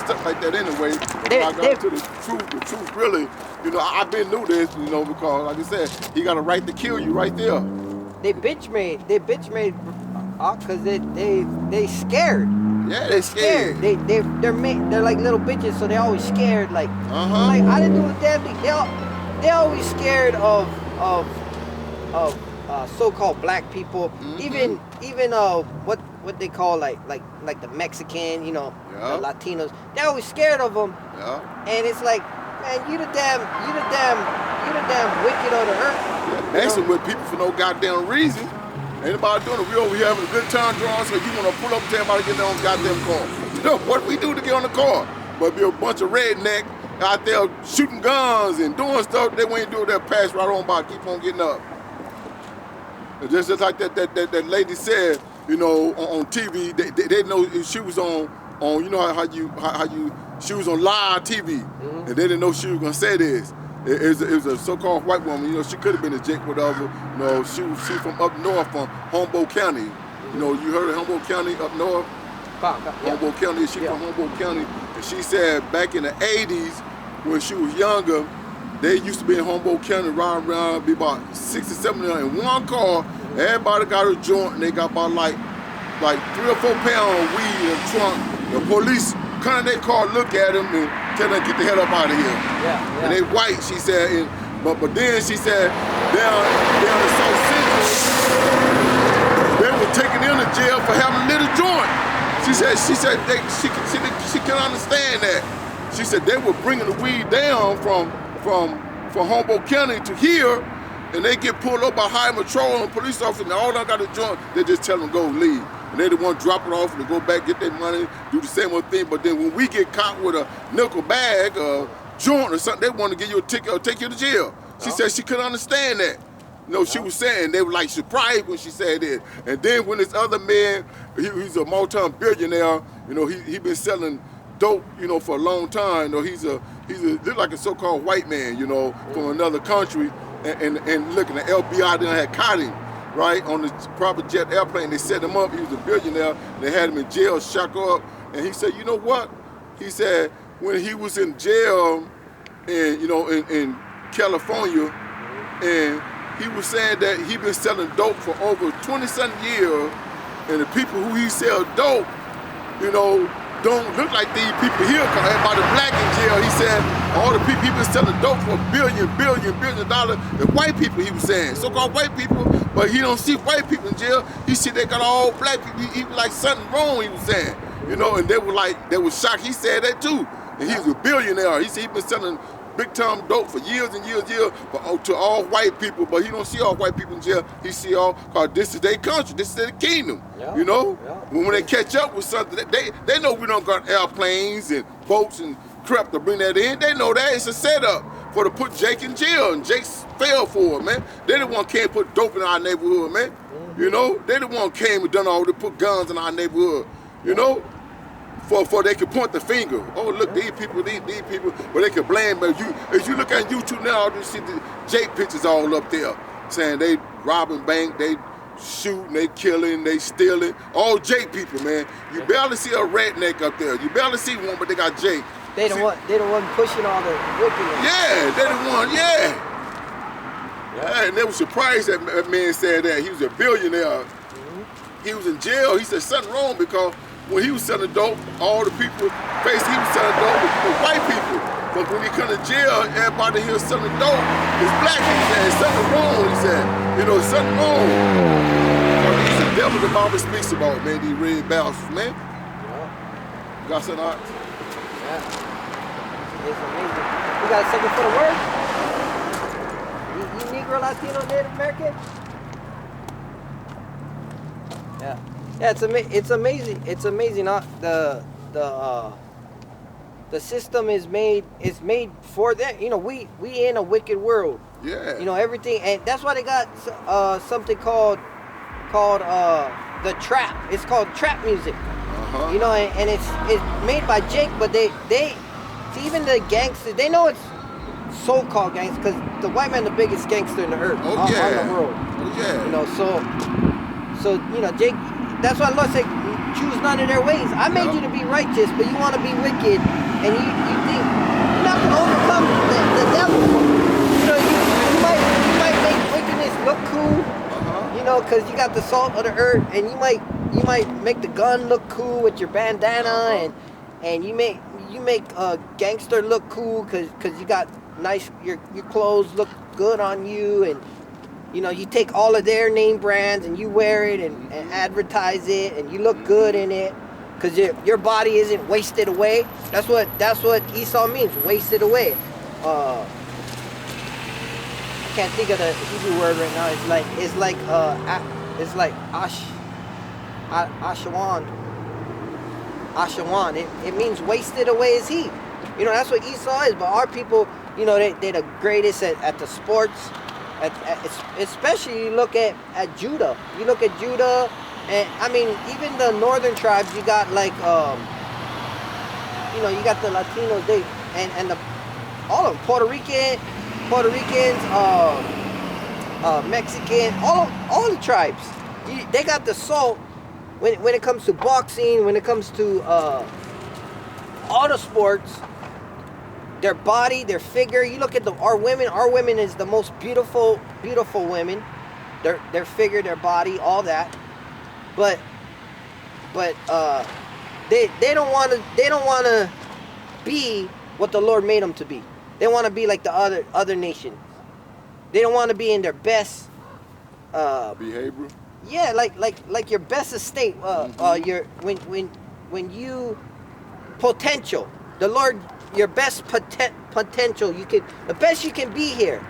stuff like that anyway. But when I got into the truth really, you know, I've been knew this, you know, because like I said, he got a right to kill you right there. They bitch made, cause they scared. Yeah, they scared. They're like little bitches, so they're always scared. Like, like I didn't do a damn thing. They always scared of so-called black people. Even what they call like the Mexican, you know, the Latinos. They're always scared of them. Yeah. And it's like, man, you the damn wicked of the earth. Messing with people for no goddamn reason. Anybody doing it? We over here having a good time drawing, so you want to pull up to everybody get their own goddamn car. You know what we do to get on the car? But be a bunch of redneck out there shooting guns and doing stuff they ain't doing. That pass right on by, keep on getting up. And just like that lady said, you know, on TV, they know she was on you know how she was on live TV, and they didn't know she was gonna say this. It was a so-called white woman. You know, she could have been a Jake, whatever. You know, she from up north, from Humboldt County. You know, you heard of Humboldt County up north? Humboldt County. She from Humboldt County, and she said back in the '80s when she was younger, they used to be in Humboldt County, riding around, be about 6 or 7 in one car. Everybody got a joint, and they got about like 3 or 4 pounds of weed in the trunk. The police come in their car, look at them, and tell them get the hell up out of here. And they white, she said. But then she said down in South Central, they were taking them to jail for having a little joint. She said she can understand that. She said they were bringing the weed down from Humboldt County to here, and they get pulled up by high patrol and police officers, and all they got to joint, they just tell them go leave. And they the one drop it off and go back, get their money, do the same old thing. But then when we get caught with a nickel bag, a joint or something, they want to give you a ticket or take you to jail. She said she couldn't understand that. You know, she was saying, they were like surprised when she said it. And then when this other man, he's a multi-billionaire, you know, he been selling dope, you know, for a long time. You know, he's look like a so-called white man, you know, from another country. And looking, the FBI then had caught him, right, on the private jet airplane. They set him up. He was a billionaire. They had him in jail, shackled up. And he said, you know what? He said when he was in jail in California, and he was saying that he been selling dope for over 20-something years, and the people who he sell dope, you know, don't look like these people here, cause everybody black in jail. He said all the people he been selling dope for billion dollars. The white people, he was saying, so-called white people, but he don't see white people in jail. He see they got all black people. He was like something wrong, he was saying, you know, and they were shocked. He said that too, and he was a billionaire. He said he been selling big time dope for years and years, but to all white people, but he don't see all white people in jail. He see all, cause this is their country, this is their kingdom, you know? When they catch up with something, they know we don't got airplanes and boats and crap to bring that in. They know that it's a setup for to put Jake in jail, and Jake fell for it, man. They the one came put dope in our neighborhood, man. You know, they the one came and done all to put guns in our neighborhood, you know? For they could point the finger. Oh, look, these people, but they could blame. But if you look at YouTube now, you see the Jake pictures all up there, saying they robbing bank, they shooting, they killing, they stealing. All Jake people, man. You barely see a redneck up there. You barely see one, but they got Jake. They the one pushing all the wickedness. Yeah, they the one. Yeah. And they were surprised that man said that he was a billionaire. He was in jail. He said something wrong because when he was selling dope, all the people faced he was selling dope with white people. But when he come to jail, everybody here selling dope is black. He said, something wrong, he said. You know, something wrong. It's the devil the Bible speaks about, man, these red bastards, man. You got something out? It's amazing. You got a second for the word? You Negro, Latino, Native American? Yeah. Yeah, it's amazing. It's amazing. The system is made for that. You know, we in a wicked world. Yeah. You know, everything, and that's why they got something called the trap. It's called trap music. You know, and it's made by Jake, but they even the gangsters, they know it's so-called gangsters because the white man the biggest gangster in the earth on the world. Oh yeah. You know, so you know, Jake. That's why Lord said, choose none of their ways. I made you to be righteous, but you want to be wicked, and you think you're not gonna overcome the devil. You know, you might make wickedness look cool, you know, because you got the salt of the earth, and you might make the gun look cool with your bandana, and you make a gangster look cool because you got nice, your clothes look good on you, and you know, you take all of their name brands and you wear it and advertise it, and you look good in it because your body isn't wasted away. That's what Esau means, wasted away. I can't think of the Hebrew word right now. It's like Ashawan. It means wasted away is he. You know, that's what Esau is. But our people, you know, they're the greatest at the sports. Especially you look at Judah. You look at Judah, and I mean, even the northern tribes, you got like, you know, you got the Latinos, all of them, Puerto Ricans, Mexican, all the tribes. They got the salt when it comes to boxing, when it comes to all the sports. Their body, their figure. You look at our women. Our women is the most beautiful women. Their figure, their body, all that. But they don't want to be what the Lord made them to be. They want to be like the other nations. They don't want to be in their best behavior. Yeah, like your best estate. Your when you potential. The Lord, your best potential. The best you can be here.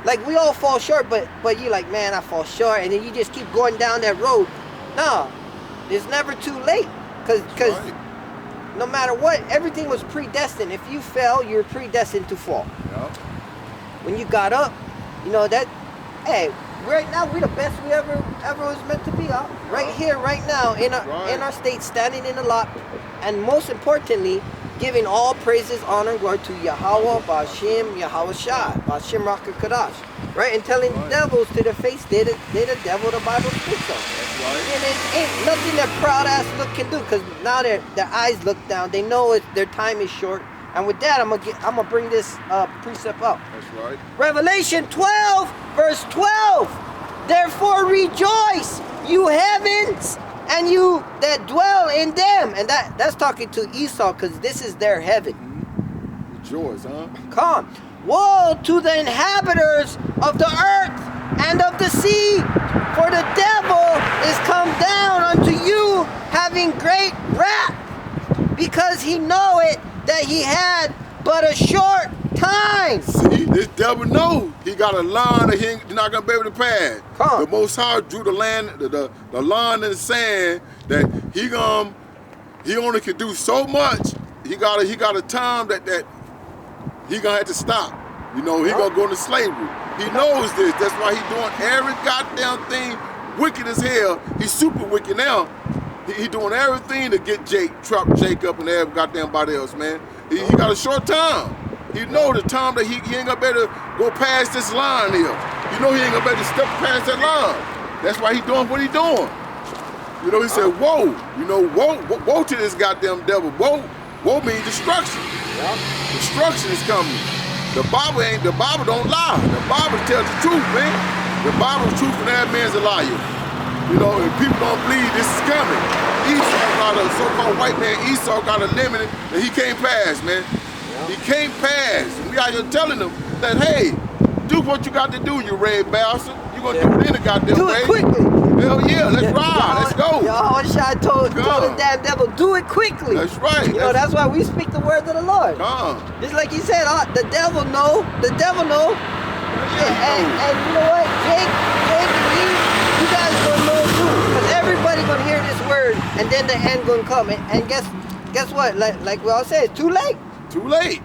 Like we all fall short, but you like, man, I fall short, and then you just keep going down that road. No, it's never too late, cause right. No matter what, everything was predestined. If you fell, you're predestined to fall. Yep. When you got up, you know that. Hey, right now we're the best we ever was meant to be. Huh? Right here, right now, in our state, standing in the lot, and most importantly, giving all praises, honor, and glory to Yahweh, Ba'Shem, Yahweh Shai, Ba'Shem Raka Kadash. Right? And telling devils to their face, they're the devil the Bible speaks of. That's right. And it ain't nothing that proud ass look can do, because now their eyes look down. They know their time is short. And with that, I'm gonna bring this precept up. That's right. Revelation 12, verse 12. Therefore rejoice, you heavens, and you that dwell in them. And that's talking to Esau, because this is their heaven. Rejoice, huh? Come. Woe to the inhabitants of the earth and of the sea, for the devil is come down unto you, having great wrath, because he knoweth that he had but a short time. See, this devil knows he got a line that he's not gonna be able to pass. Huh. The Most High drew the line in the sand that he only can do so much. He got a time that he gonna have to stop. You know, he gonna go into slavery. He knows this. That's why he doing every goddamn thing wicked as hell. He's super wicked now. He doing everything to get trap Jacob and every goddamn body else, man. He got a short time. He know the time that he ain't gonna be able to go past this line here. You know he ain't gonna be able to step past that line. That's why he doing what he doing. You know, he said, woe. You know, woe to this goddamn devil. Woe means destruction. Yeah. Destruction is coming. The Bible don't lie. The Bible tells the truth, man. The Bible's truth and that man's a liar. You know, if people don't believe this is coming. So-called white man Esau got a limit that he can't pass, man. Yeah. He can't pass. We out here telling him that, hey, do what you got to do, you red bastard. You gonna do it in the goddamn way. Do it quickly. Hell yeah, let's ride, let's go. Yahweh Shai told the damn devil, do it quickly. That's right. You know, that's why we speak the words of the Lord. Just like he said, the devil know. And you know what, Jake and you guys gonna know too. Because everybody gonna hear this word, and then the end gonna come. And guess what? Like we all said, it's too late. Too late.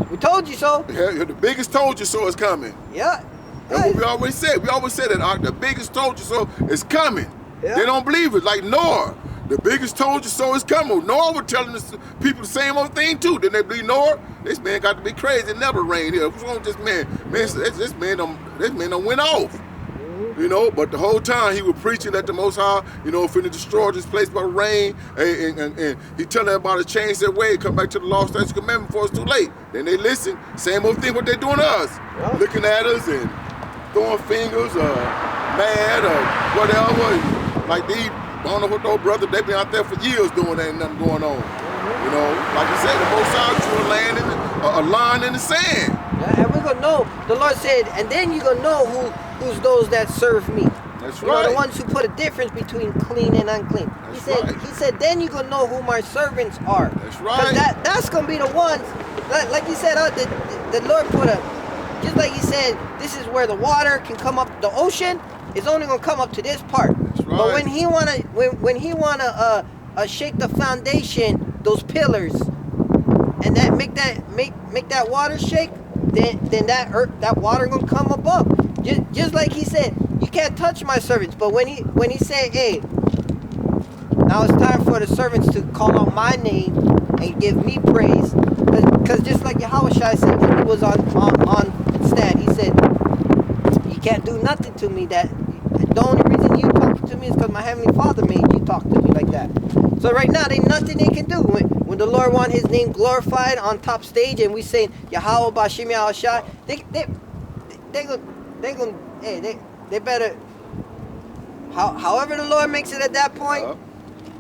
We told you so. The biggest told you so is coming. Yeah. That's what we always said. We always said that the biggest told you so is coming. Yeah. They don't believe it. Like Noah. The biggest told you so is coming. Noah was telling people the same old thing too. Didn't they believe Noah? This man got to be crazy. It never rained here. What's wrong with this man? This man done went off. Mm-hmm. You know, but the whole time he was preaching that the Most High, you know, finna destroy this place by rain, and he telling everybody to change their way, come back to the law, statutes, commandment before it's too late. Then they listen, same old thing what they doing to us, looking at us and throwing fingers, mad or whatever. Like these, I don't know what those brothers, they been out there for years doing that, ain't nothing going on. You know, like I said, the Most High drew a line in the sand. Yeah, and we're gonna know. The Lord said, and then you're gonna know who's those that serve me. That's you right. know, the ones who put a difference between clean and unclean. He said, then you're gonna know who my servants are. That's right. That's gonna be the ones, like you said, the Lord put just like he said, this is where the water can come up. The ocean is only gonna come up to this part. That's right. But when he wanna shake the foundation, those pillars, and that make that water shake, then that water gonna come above. Just like he said, you can't touch my servants. But when he said, hey, now it's time for the servants to call out my name and give me praise, because just like Yahushua said when he was on stand, he said, you can't do nothing to me. That the only reason you talk to me is because my heavenly Father made you talk to me like that. So right now, there's nothing they can do. When the Lord want His name glorified on top stage, and we say Yahweh Bashim Yahushua, they better. However the Lord makes it at that point,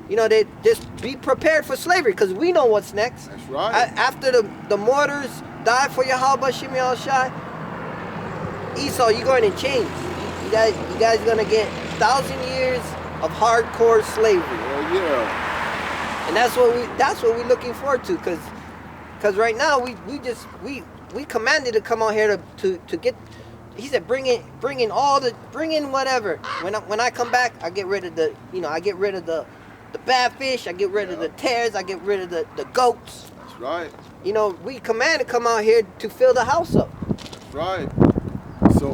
you know, they just be prepared for slavery, because we know what's next. That's right. After the martyrs died for Yahweh Bashim Yahushua, Esau, you're going to change. You guys are gonna get 1,000 years of hardcore slavery. Oh yeah. And that's what we're looking forward to, because right now we commanded to come out here to get. He said bring in whatever. When I come back, I get rid of the bad fish, I get rid of the tares, I get rid of the goats. That's right. You know, we command to come out here to fill the house up. That's right. So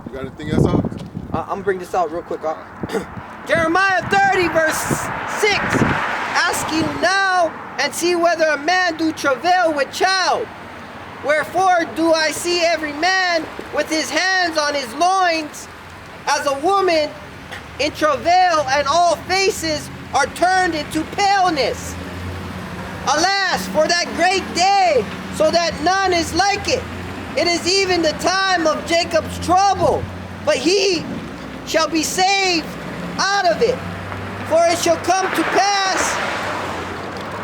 you got anything else out? I'm gonna bring this out real quick. Jeremiah 30 verse 6. Ask you now and see whether a man do travail with child. Wherefore do I see every man with his hands on his loins as a woman in travail, and all faces are turned into paleness. Alas, for that great day, so that none is like it. It is even the time of Jacob's trouble, but he shall be saved out of it. For it shall come to pass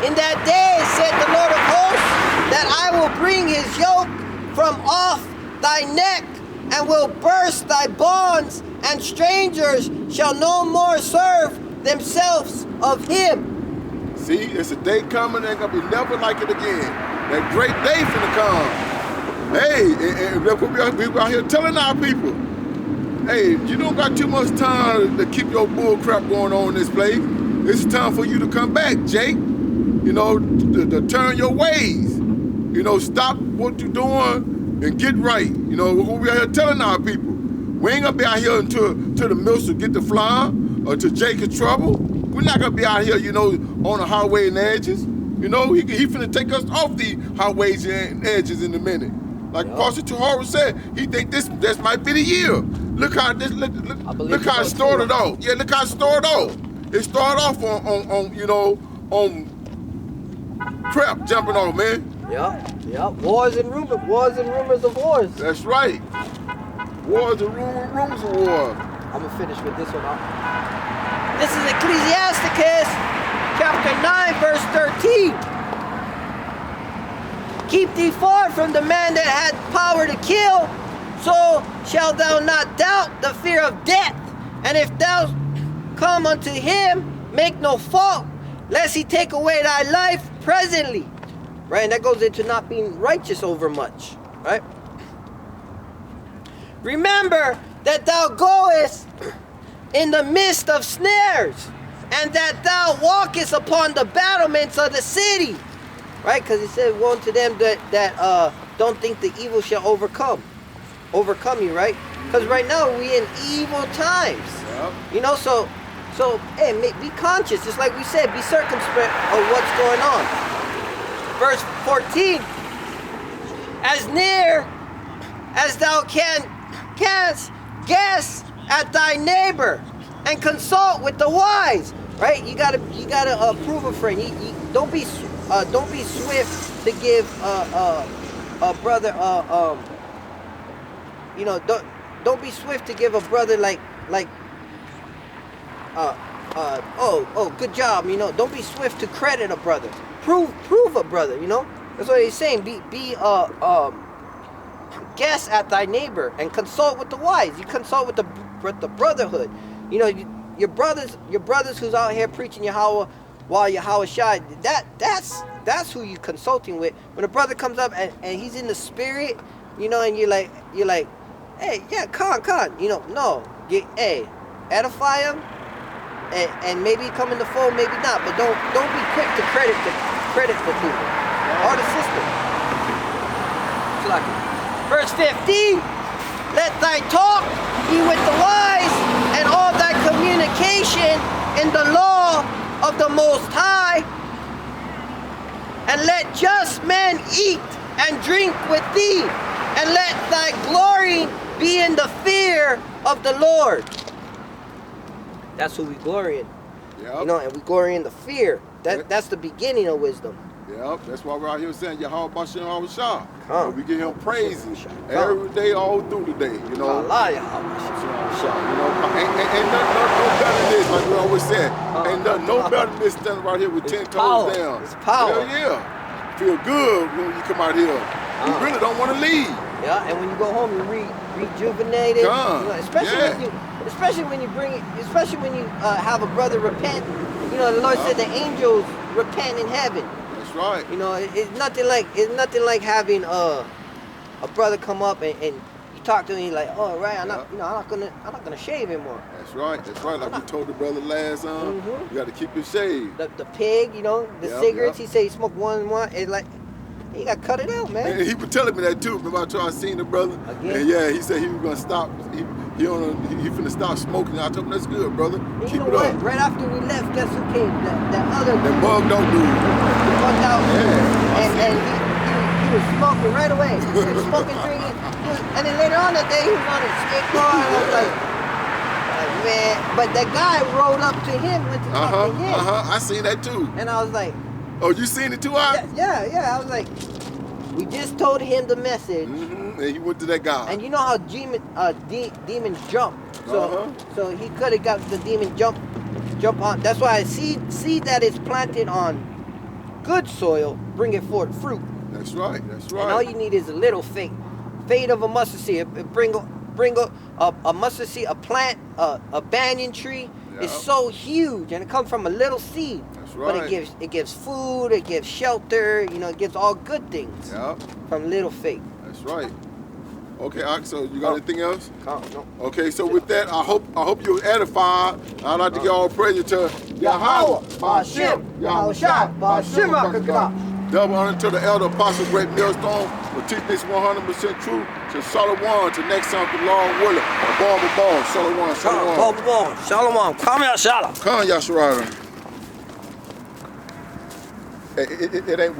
in that day, said the Lord of hosts, that I will bring his yoke from off thy neck, and will burst thy bonds, and strangers shall no more serve themselves of him. See, it's a day coming, ain't gonna be never like it again. That great day finna come. Hey, and look what we out here telling our people. Hey, you don't got too much time to keep your bull crap going on in this place. It's time for you to come back, Jake. You know, to turn your ways. You know, stop what you're doing and get right. You know, we out here telling our people. We ain't gonna be out here until the mills will get the fly or to Jacob's trouble. We're not gonna be out here, you know, on the highway and edges. You know, he finna take us off the highways and edges in a minute. Like Pastor Tuhara said, he think this might be the year. Look how how it started off. Yeah, look how it started off. It started off on crap jumping off, man. Yeah. Wars and rumors of wars. That's right. Wars and rumors of wars. I'm gonna finish with this one. This is Ecclesiasticus chapter 9, verse 13. Keep thee far from the man that had power to kill, so shalt thou not doubt the fear of death. And if thou come unto him, make no fault, lest he take away thy life presently. Right? And that goes into not being righteous over much. Right? Remember that thou goest in the midst of snares, and that thou walkest upon the battlements of the city. Right? Because he said, woe to them that don't think the evil shall overcome you, right? Because right now we in evil times. Yep. You know, so hey, be conscious, just like we said, be circumspect of what's going on. Verse 14, as near as thou canst guess at thy neighbor and consult with the wise. Right? You gotta prove a friend. You don't be swift to give a brother you know, don't be swift to give a brother like oh, good job, you know. Don't be swift to credit a brother. Prove a brother, you know. That's what he's saying. Be guess at thy neighbor and consult with the wise. You consult with the brotherhood. You know, your brothers who's out here preaching Yahweh while Yahweh Shai. That's who you consulting with. When a brother comes up and he's in the spirit, you know, and you're like, hey, yeah, Khan, you know, no, hey, edify him. And maybe come in the fold, maybe not. But don't be quick to credit the people or the system. It's like verse 15. Let thy talk be with the wise, and all thy communication in the law of the Most High. And let just men eat and drink with thee, and let thy glory be in the fear of the Lord. That's who we glory in. Yep. You know, and we glory in the fear. That's the beginning of wisdom. Yep, that's why we're out here saying Yahweh Bashem Yahweh Shah. Come. We give him praises every day, all through the day, you know. Allah, You know, ain't no better than this, like we always said. Ain't no better than this standing right here with 10 toes down. It's power. Hell yeah. Feel good when you come out here. You really don't want to leave. Yeah, and when you go home, you rejuvenated. You know, especially when you have a brother repent. You know, the Lord said the angels repent in heaven. That's right. You know, it's nothing like having a brother come up and you talk to him like, oh right, I'm not gonna shave anymore. That's right. Like we told the brother last you got to keep it shaved. The pig, you know, the cigarettes. He said he smoked one. It's like, you got to cut it out, man. And he was telling me that too. Remember I seen the brother? Again? And yeah, he said he was gonna stop. He finna stop smoking. I told him that's good, brother. And Keep you know it what? up. Right after we left, guess who came? That other That bug don't do. bugged out. Yeah. And he was smoking right away. He was smoking, drinking. And then later on that day, he was on a skateboard. And I was like, man. But that guy rolled up to him, went to talk to him. I seen that too. And I was like, oh, you seen it too, I? yeah. I was like, we just told him the message. And he went to that guy. And you know how demons jump. So he could have got the demon jump on. That's why seed that is planted on good soil bring it forth fruit. That's right. And all you need is a little faith of a mustard seed. Bring a mustard seed, a plant, a banyan tree. It's so huge, and it comes from a little seed. That's right. But it gives food, it gives shelter. You know, it gives all good things from little faith. That's right. Okay, so you got anything else? No. Okay, so with that, I hope you're edified. I'd like to give all praise to Yahweh, Bashem, Yahweh Shai, Bashem, Rakakah. Double honor to the elder apostle, great millstone, will teach this 100% true. To Shalom, to next time, to Lord Willie, ball, Shalom. Shalom. Come here, Shalom. Come, Yasharada. It ain't